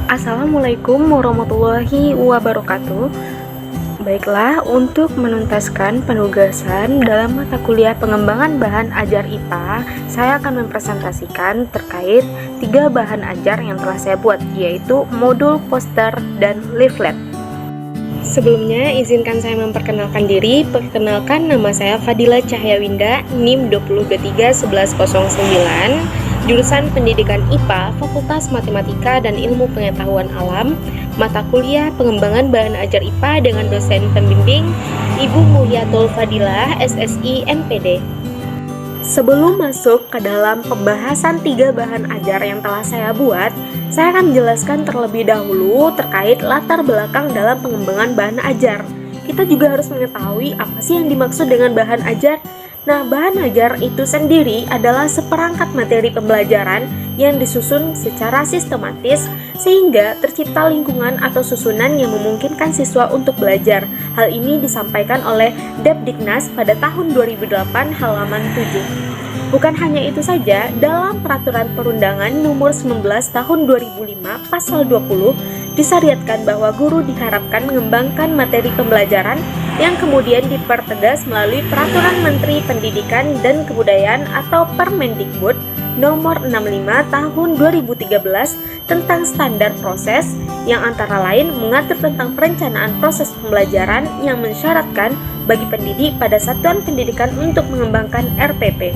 Assalamualaikum warahmatullahi wabarakatuh. Baiklah, untuk menuntaskan penugasan dalam mata kuliah pengembangan bahan ajar IPA, saya akan mempresentasikan terkait 3 bahan ajar yang telah saya buat, yaitu modul, poster, dan leaflet. Sebelumnya, izinkan saya memperkenalkan diri. Perkenalkan, nama saya Fadila Cahyawinda, NIM 20231109, jurusan Pendidikan IPA, Fakultas Matematika dan Ilmu Pengetahuan Alam, mata kuliah Pengembangan Bahan Ajar IPA dengan dosen pembimbing Ibu Mulyatul Fadilah, SSI, MPD. Sebelum masuk ke dalam pembahasan 3 bahan ajar yang telah saya buat, saya akan menjelaskan terlebih dahulu terkait latar belakang dalam pengembangan bahan ajar. Kita juga harus mengetahui apa sih yang dimaksud dengan bahan ajar. Nah, bahan ajar itu sendiri adalah seperangkat materi pembelajaran yang disusun secara sistematis sehingga tercipta lingkungan atau susunan yang memungkinkan siswa untuk belajar. Hal ini disampaikan oleh Depdiknas pada tahun 2008 halaman 7. Bukan hanya itu saja, dalam Peraturan Perundangan Nomor 19 Tahun 2005 Pasal 20 disyariatkan bahwa guru diharapkan mengembangkan materi pembelajaran yang kemudian dipertegas melalui Peraturan Menteri Pendidikan dan Kebudayaan atau Permendikbud Nomor 65 Tahun 2013 tentang standar proses yang antara lain mengatur tentang perencanaan proses pembelajaran yang mensyaratkan bagi pendidik pada satuan pendidikan untuk mengembangkan RPP.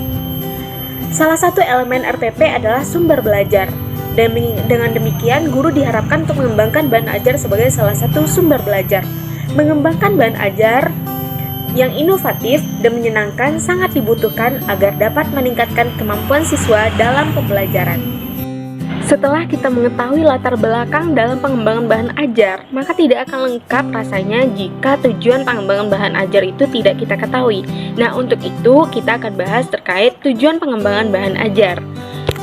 Salah satu elemen RPP adalah sumber belajar. Dan dengan demikian, guru diharapkan untuk mengembangkan bahan ajar sebagai salah satu sumber belajar. Mengembangkan bahan ajar yang inovatif dan menyenangkan sangat dibutuhkan agar dapat meningkatkan kemampuan siswa dalam pembelajaran. Setelah kita mengetahui latar belakang dalam pengembangan bahan ajar, maka tidak akan lengkap rasanya jika tujuan pengembangan bahan ajar itu tidak kita ketahui. Nah, untuk itu kita akan bahas terkait tujuan pengembangan bahan ajar.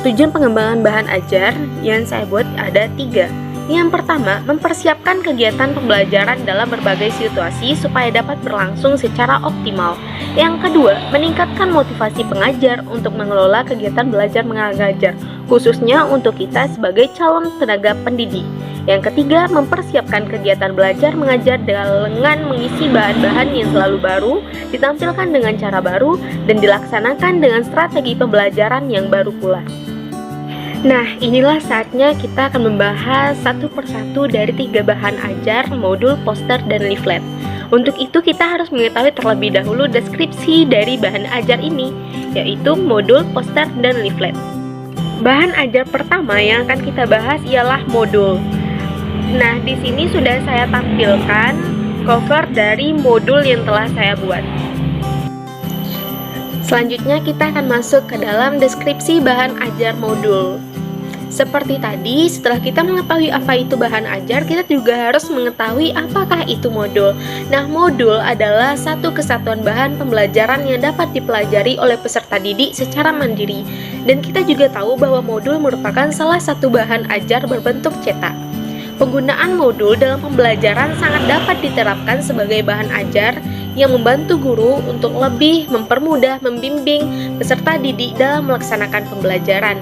Tujuan pengembangan bahan ajar yang saya buat ada 3. Yang pertama, mempersiapkan kegiatan pembelajaran dalam berbagai situasi supaya dapat berlangsung secara optimal. Yang kedua, meningkatkan motivasi pengajar untuk mengelola kegiatan belajar mengajar, khususnya untuk kita sebagai calon tenaga pendidik. Yang ketiga, mempersiapkan kegiatan belajar mengajar dengan mengisi bahan-bahan yang selalu baru, ditampilkan dengan cara baru, dan dilaksanakan dengan strategi pembelajaran yang baru pula. Nah, inilah saatnya kita akan membahas satu persatu dari 3 bahan ajar, modul, poster, dan leaflet. Untuk itu kita harus mengetahui terlebih dahulu deskripsi dari bahan ajar ini, yaitu modul, poster, dan leaflet. Bahan ajar pertama yang akan kita bahas ialah modul. Nah, di sini sudah saya tampilkan cover dari modul yang telah saya buat. Selanjutnya kita akan masuk ke dalam deskripsi bahan ajar modul. Seperti tadi, setelah kita mengetahui apa itu bahan ajar, kita juga harus mengetahui apakah itu modul. Nah, modul adalah satu kesatuan bahan pembelajaran yang dapat dipelajari oleh peserta didik secara mandiri. Dan kita juga tahu bahwa modul merupakan salah satu bahan ajar berbentuk cetak. Penggunaan modul dalam pembelajaran sangat dapat diterapkan sebagai bahan ajar yang membantu guru untuk lebih mempermudah membimbing peserta didik dalam melaksanakan pembelajaran.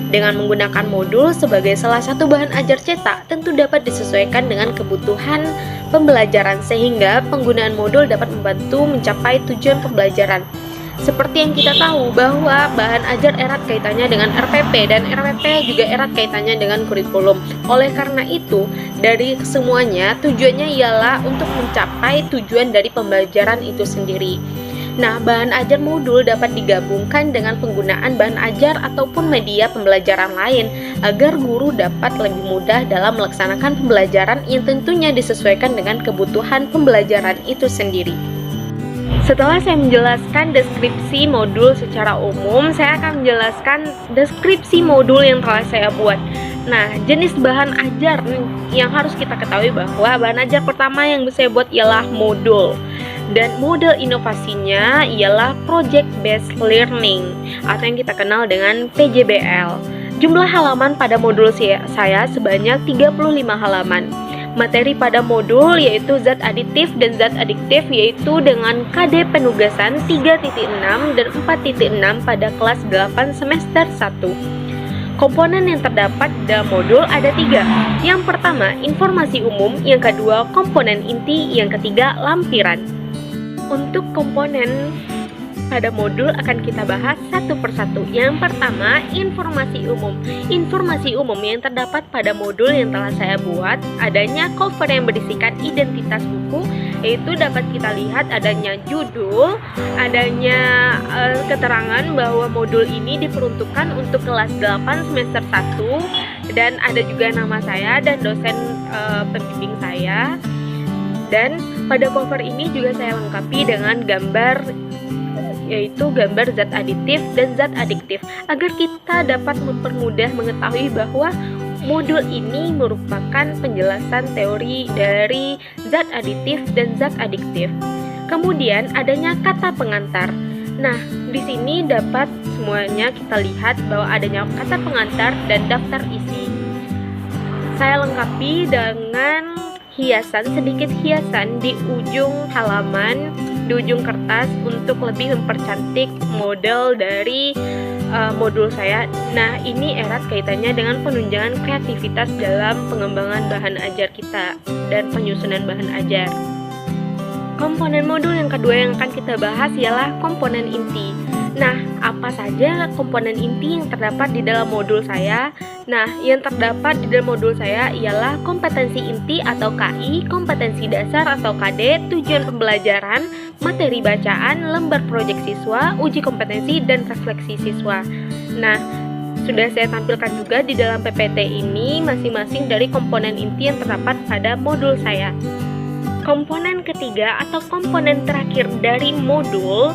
Dengan menggunakan modul sebagai salah satu bahan ajar cetak, tentu dapat disesuaikan dengan kebutuhan pembelajaran sehingga penggunaan modul dapat membantu mencapai tujuan pembelajaran. Seperti yang kita tahu bahwa bahan ajar erat kaitannya dengan RPP dan RPP juga erat kaitannya dengan kurikulum. Oleh karena itu, dari semuanya tujuannya ialah untuk mencapai tujuan dari pembelajaran itu sendiri. Nah, bahan ajar modul dapat digabungkan dengan penggunaan bahan ajar ataupun media pembelajaran lain agar guru dapat lebih mudah dalam melaksanakan pembelajaran yang tentunya disesuaikan dengan kebutuhan pembelajaran itu sendiri. Setelah saya menjelaskan deskripsi modul secara umum, saya akan menjelaskan deskripsi modul yang telah saya buat. Nah, jenis bahan ajar yang harus kita ketahui bahwa bahan ajar pertama yang saya buat ialah modul. Dan model inovasinya ialah Project Based Learning atau yang kita kenal dengan PJBL. Jumlah halaman pada modul saya sebanyak 35 halaman. Materi pada modul yaitu zat aditif dan zat adiktif, yaitu dengan KD penugasan 3.6 dan 4.6 pada kelas 8 semester 1. Komponen yang terdapat dalam modul ada 3. Yang pertama, informasi umum. Yang kedua, komponen inti. Yang ketiga, lampiran. Untuk komponen pada modul akan kita bahas satu persatu. Yang pertama, informasi umum. Informasi umum yang terdapat pada modul yang telah saya buat, adanya cover yang berisikan identitas buku, yaitu dapat kita lihat adanya judul, adanya keterangan bahwa modul ini diperuntukkan untuk kelas 8 semester 1, dan ada juga nama saya dan dosen pembimbing saya. Dan pada cover ini juga saya lengkapi dengan gambar, yaitu gambar zat aditif dan zat adiktif, agar kita dapat mempermudah mengetahui bahwa modul ini merupakan penjelasan teori dari zat aditif dan zat adiktif. Kemudian adanya kata pengantar. Nah, di sini dapat semuanya kita lihat bahwa adanya kata pengantar dan daftar isi. Saya lengkapi dengan sedikit hiasan di ujung halaman, di ujung kertas untuk lebih mempercantik model dari modul saya. Nah, ini erat kaitannya dengan penunjangan kreativitas dalam pengembangan bahan ajar kita dan penyusunan bahan ajar. Komponen modul yang kedua yang akan kita bahas ialah komponen inti. Nah, apa saja komponen inti yang terdapat di dalam modul saya? Nah, yang terdapat di dalam modul saya ialah kompetensi inti atau KI, kompetensi dasar atau KD, tujuan pembelajaran, materi bacaan, lembar proyek siswa, uji kompetensi, dan refleksi siswa. Nah, sudah saya tampilkan juga di dalam PPT ini masing-masing dari komponen inti yang terdapat pada modul saya. Komponen ketiga atau komponen terakhir dari modul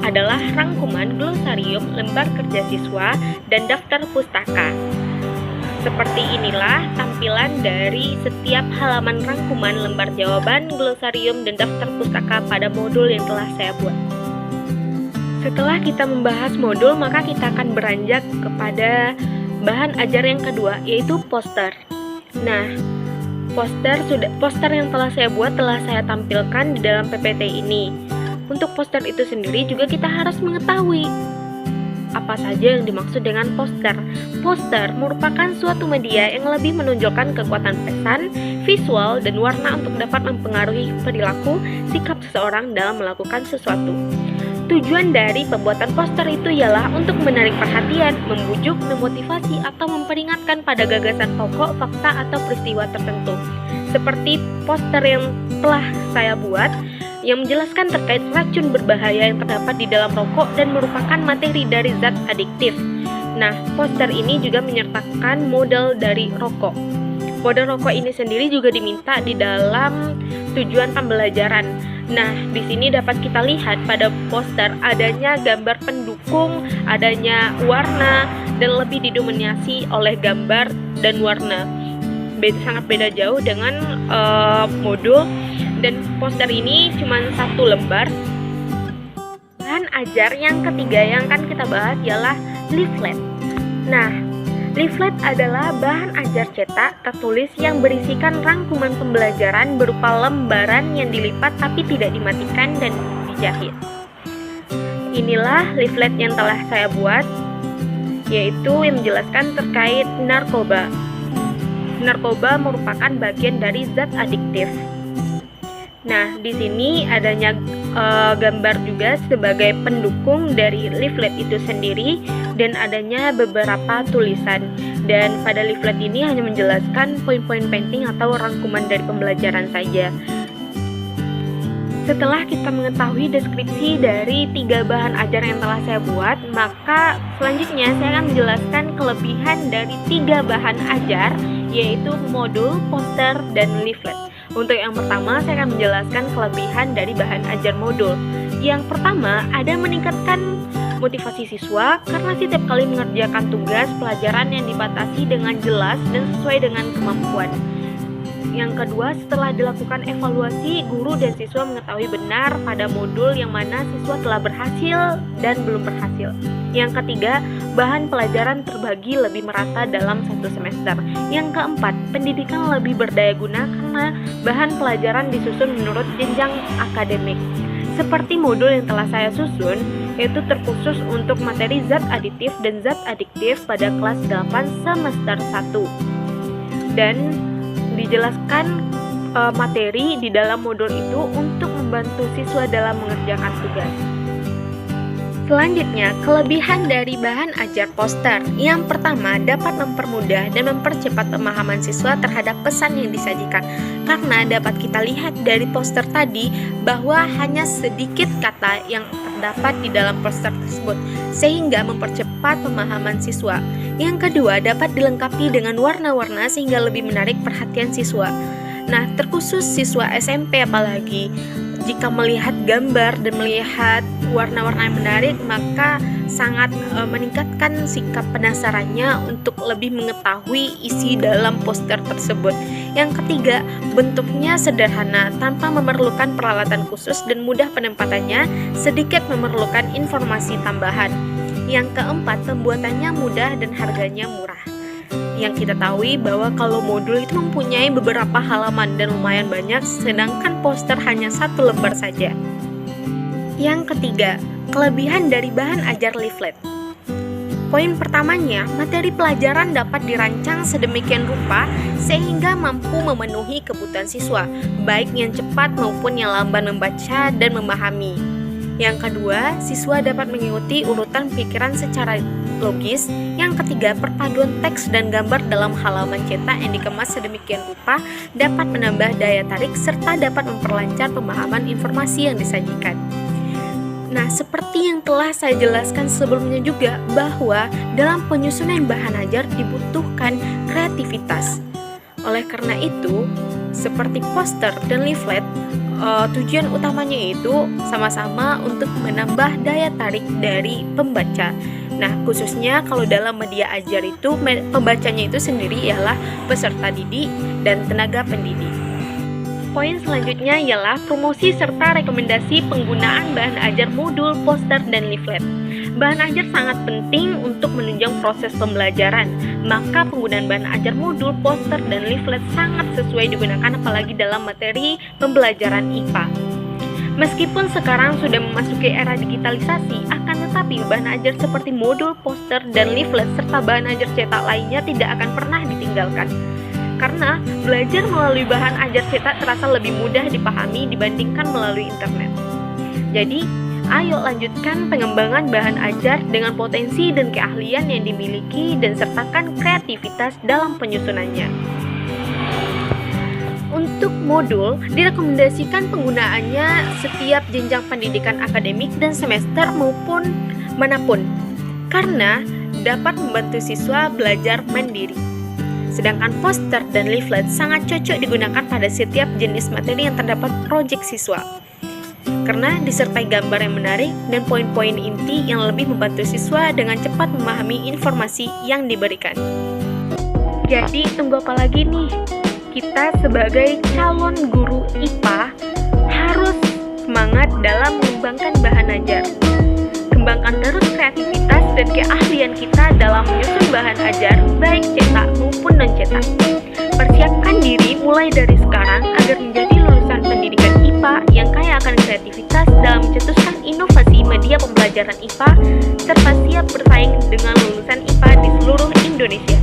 adalah rangkuman, glosarium, lembar kerja siswa, dan daftar pustaka. Seperti inilah tampilan dari setiap halaman rangkuman, lembar jawaban, glosarium, dan daftar pustaka pada modul yang telah saya buat. Setelah kita membahas modul, maka kita akan beranjak kepada bahan ajar yang kedua, yaitu poster. Nah, poster yang telah saya buat telah saya tampilkan di dalam PPT ini. Untuk poster itu sendiri juga kita harus mengetahui apa saja yang dimaksud dengan poster. Poster merupakan suatu media yang lebih menonjolkan kekuatan pesan, visual, dan warna untuk dapat mempengaruhi perilaku, sikap seseorang dalam melakukan sesuatu. Tujuan dari pembuatan poster itu ialah untuk menarik perhatian, membujuk, memotivasi, atau memperingatkan pada gagasan pokok, fakta, atau peristiwa tertentu. Seperti poster yang telah saya buat, yang menjelaskan terkait racun berbahaya yang terdapat di dalam rokok dan merupakan materi dari zat adiktif. Nah, poster ini juga menyertakan model dari rokok. Model rokok ini sendiri juga diminta di dalam tujuan pembelajaran. Nah, di sini dapat kita lihat pada poster adanya gambar pendukung, adanya warna, dan lebih didominasi oleh gambar dan warna. Sangat beda jauh dengan modul. Dan poster ini cuma satu lembar. Bahan ajar yang ketiga yang akan kita bahas ialah leaflet. Nah, leaflet adalah bahan ajar cetak tertulis yang berisikan rangkuman pembelajaran berupa lembaran yang dilipat tapi tidak dimatikan dan dijahit. Inilah leaflet yang telah saya buat, yaitu yang menjelaskan terkait narkoba. Narkoba merupakan bagian dari zat adiktif. Nah, di sini adanya gambar juga sebagai pendukung dari leaflet itu sendiri dan adanya beberapa tulisan. Dan pada leaflet ini hanya menjelaskan poin-poin penting atau rangkuman dari pembelajaran saja. Setelah kita mengetahui deskripsi dari 3 bahan ajar yang telah saya buat, maka selanjutnya saya akan menjelaskan kelebihan dari 3 bahan ajar, yaitu modul, poster, dan leaflet. Untuk yang pertama, saya akan menjelaskan kelebihan dari bahan ajar modul. Yang pertama, ada meningkatkan motivasi siswa karena setiap kali mengerjakan tugas pelajaran yang dibatasi dengan jelas dan sesuai dengan kemampuan. Yang kedua, setelah dilakukan evaluasi, guru dan siswa mengetahui benar pada modul yang mana siswa telah berhasil dan belum berhasil. Yang ketiga, bahan pelajaran terbagi lebih merata dalam satu semester. Yang keempat, pendidikan lebih berdaya guna karena bahan pelajaran disusun menurut jenjang akademik. Seperti modul yang telah saya susun, yaitu terkhusus untuk materi zat aditif dan zat adiktif pada kelas 8 semester 1. Dan dijelaskan materi di dalam modul itu untuk membantu siswa dalam mengerjakan tugas. Selanjutnya, kelebihan dari bahan ajar poster. Yang pertama, dapat mempermudah dan mempercepat pemahaman siswa terhadap pesan yang disajikan. Karena dapat kita lihat dari poster tadi bahwa hanya sedikit kata yang terdapat di dalam poster tersebut, sehingga mempercepat pemahaman siswa. Yang kedua, dapat dilengkapi dengan warna-warna sehingga lebih menarik perhatian siswa. Nah, terkhusus siswa SMP apalagi, jika melihat gambar dan melihat warna-warna yang menarik, maka sangat meningkatkan sikap penasarannya untuk lebih mengetahui isi dalam poster tersebut. Yang ketiga, bentuknya sederhana tanpa memerlukan peralatan khusus dan mudah penempatannya, sedikit memerlukan informasi tambahan. Yang keempat, pembuatannya mudah dan harganya murah. Yang kita tahu bahwa kalau modul itu mempunyai beberapa halaman dan lumayan banyak, sedangkan poster hanya 1 lembar saja. Yang ketiga, kelebihan dari bahan ajar leaflet. Poin pertamanya, materi pelajaran dapat dirancang sedemikian rupa sehingga mampu memenuhi kebutuhan siswa, baik yang cepat maupun yang lamban membaca dan memahami. Yang kedua, siswa dapat mengikuti urutan pikiran secara logis. Yang ketiga, perpaduan teks dan gambar dalam halaman cetak yang dikemas sedemikian rupa dapat menambah daya tarik serta dapat memperlancar pemahaman informasi yang disajikan. Nah, seperti yang telah saya jelaskan sebelumnya juga, bahwa dalam penyusunan bahan ajar dibutuhkan kreativitas. Oleh karena itu, seperti poster dan leaflet, tujuan utamanya itu sama-sama untuk menambah daya tarik dari pembaca. Nah, khususnya kalau dalam media ajar itu, pembacanya itu sendiri ialah peserta didik dan tenaga pendidik. Poin selanjutnya ialah promosi serta rekomendasi penggunaan bahan ajar modul, poster, dan leaflet. Bahan ajar sangat penting untuk menunjang proses pembelajaran, maka penggunaan bahan ajar modul, poster, dan leaflet sangat sesuai digunakan apalagi dalam materi pembelajaran IPA. Meskipun sekarang sudah memasuki era digitalisasi, akan tetapi bahan ajar seperti modul, poster, dan leaflet serta bahan ajar cetak lainnya tidak akan pernah ditinggalkan. Karena belajar melalui bahan ajar cetak terasa lebih mudah dipahami dibandingkan melalui internet. Jadi, ayo lanjutkan pengembangan bahan ajar dengan potensi dan keahlian yang dimiliki dan sertakan kreativitas dalam penyusunannya. Untuk modul, direkomendasikan penggunaannya setiap jenjang pendidikan akademik dan semester maupun manapun, karena dapat membantu siswa belajar mandiri. Sedangkan poster dan leaflet sangat cocok digunakan pada setiap jenis materi yang terdapat proyek siswa, karena disertai gambar yang menarik dan poin-poin inti yang lebih membantu siswa dengan cepat memahami informasi yang diberikan. Jadi tunggu apa lagi nih? Kita sebagai calon guru IPA harus semangat dalam mengembangkan bahan ajar. Kembangkan terus kreativitas dan keahlian kita dalam menyusun bahan ajar, baik cetak maupun non-cetak. Persiapkan diri mulai dari sekarang agar menjadi lulusan pendidikan IPA yang kaya akan kreativitas dalam mencetuskan inovasi media pembelajaran IPA, serta siap bersaing dengan lulusan IPA di seluruh Indonesia.